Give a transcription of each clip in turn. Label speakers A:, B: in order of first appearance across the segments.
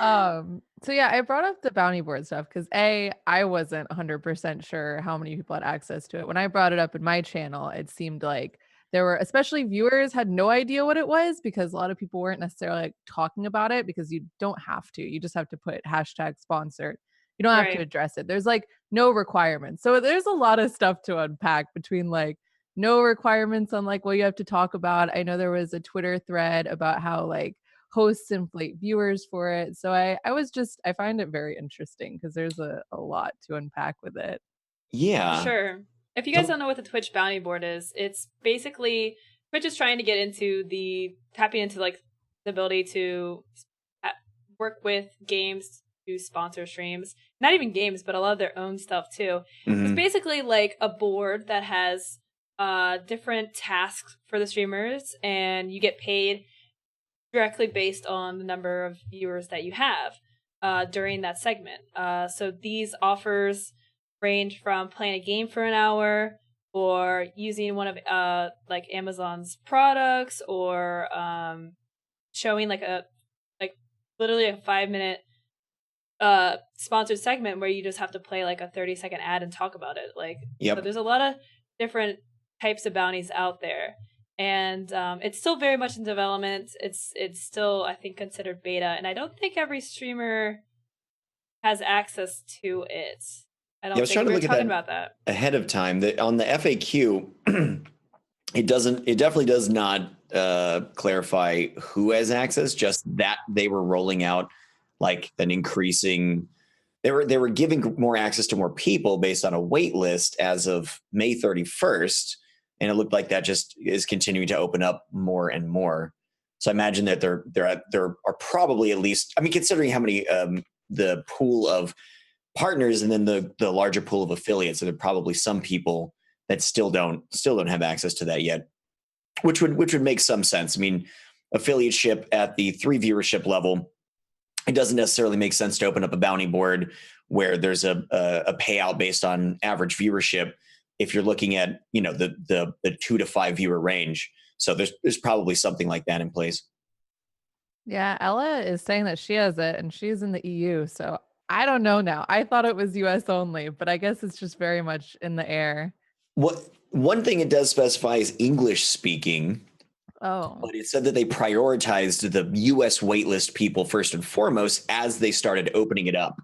A: So yeah, I brought up the bounty board stuff because I wasn't 100% sure how many people had access to it. When I brought it up in my channel, it seemed like there were, especially viewers had no idea what it was because a lot of people weren't necessarily like talking about it because you don't have to. You just have to put hashtag sponsored. You don't have to
B: Right.
A: address it. There's like no requirements. So there's a lot of stuff to unpack between like no requirements on like what you have to talk about. I know there was a Twitter thread about how like hosts inflate viewers for it. So I find it very interesting because there's a lot to unpack with it.
B: For
C: Yeah.
B: sure. If you guys
C: So
B: don't know what the Twitch bounty board is, it's basically Twitch is trying to get into tapping into like the ability to uh, work with games to sponsor streams. Not even games, but a lot of their own stuff too. It's
C: mhm.
B: basically like a board that has different tasks for the streamers, and you get paid directly based on the number of viewers that you have during that segment. So these offers range from playing a game for an hour or using one of like Amazon's products or showing like literally a 5 minute sponsored segment where you just have to play like a 30-second ad and talk about it. Like, so
C: Yep.
B: there's a lot of different types of bounties out there, and it's still very much in development. It's still, I think, considered beta, and I don't think every streamer has access to it. I
C: Yeah, I
B: don't
C: was
B: think
C: trying to
B: we were
C: look at
B: talking
C: that
B: about that.
C: ahead of time. That on the FAQ, it definitely does not clarify who has access, just that they were rolling out like an increasing they were giving more access to more people based on a wait list as of May 31st, and it looked like that just is continuing to open up more and more. So I imagine that there are probably at least, I mean, considering how many the pool of partners and then the larger pool of affiliates, so there are probably some people that still don't have access to that yet, which would make some sense. I mean, affiliateship at the 3 viewership level, it doesn't necessarily make sense to open up a bounty board where there's a payout based on average viewership if you're looking at, the 2 to 5 viewer range. So there's probably something like that in place.
A: Yeah, Ella is saying that she has it and she's in the EU. So I don't know now. I thought it was US only, but I guess it's just very much in the air.
C: What One thing it does specify is English speaking,
A: Oh,
C: but it said that they prioritized the US waitlist people first and foremost as they started opening it up.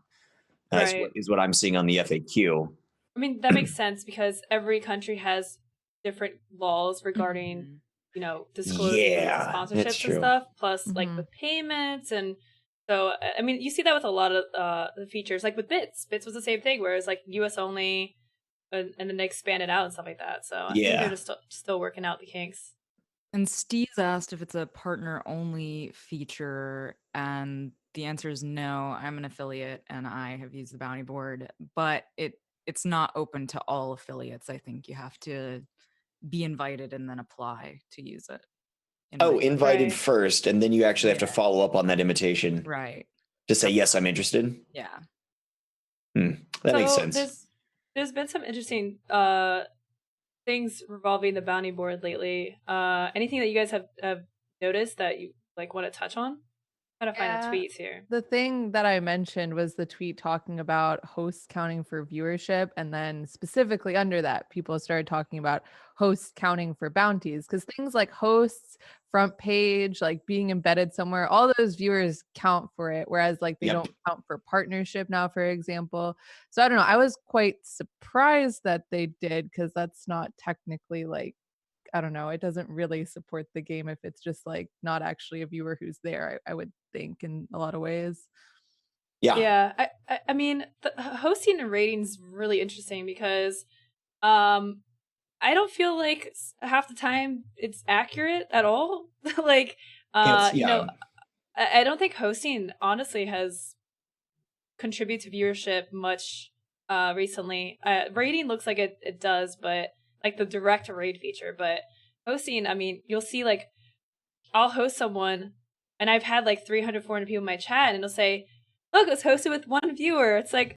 C: Is what
B: Right.
C: is what I'm seeing on the FAQ.
B: I mean, that makes sense because every country has different laws regarding,
A: mhm.
B: disclosing
C: Yeah, that's
B: sponsorships and
C: true.
B: stuff, plus like
A: Mhm.
B: with payments. And so, I mean, you see that with a lot of the features, like with Bits. Bits was the same thing, where it's like US only, and then they expand it out and stuff like that. So I think they're
C: Yeah.
B: just still working out the kinks.
D: And Steve's asked if it's a partner only feature, and the answer is no. I'm an affiliate and I have used the bounty board, but it's not open to all affiliates. I think you have to be invited and then apply to use it in
C: Oh,
D: my
C: invited
B: Right.
C: first, and then you actually have to
D: yeah,
C: follow up on that invitation
D: right.
C: to say,
D: That's
C: yes, I'm interested.
D: yeah.
C: Hmm. That makes
B: So
C: sense.
B: there's been some interesting things revolving the bounty board lately. Anything that you guys have noticed that you like want to touch on? Trying to find the
A: Yeah.
B: tweets here.
A: The thing that I mentioned was the tweet talking about hosts counting for viewership. And then specifically under that, people started talking about hosts counting for bounties because things like hosts, front page, like being embedded somewhere, all those viewers count for it. Whereas like they
C: Yep.
A: don't count for partnership now, for example. So I don't know. I was quite surprised that they did because that's not technically like I don't know, it doesn't really support the game if it's just, like, not actually a viewer who's there, I would think in a lot of ways.
C: Yeah.
B: Yeah, I mean, the hosting and ratings really interesting because um I don't feel like half the time it's accurate at all. Like,
C: It's
B: you know,
C: yeah.
B: I don't think hosting honestly has contributed to viewership much recently. Rating looks like it does, but like the direct raid feature, but hosting, I mean, you'll see like I'll host someone and I've had like 300, 400 people in my chat and it'll say, look, it's hosted with one viewer. It's like,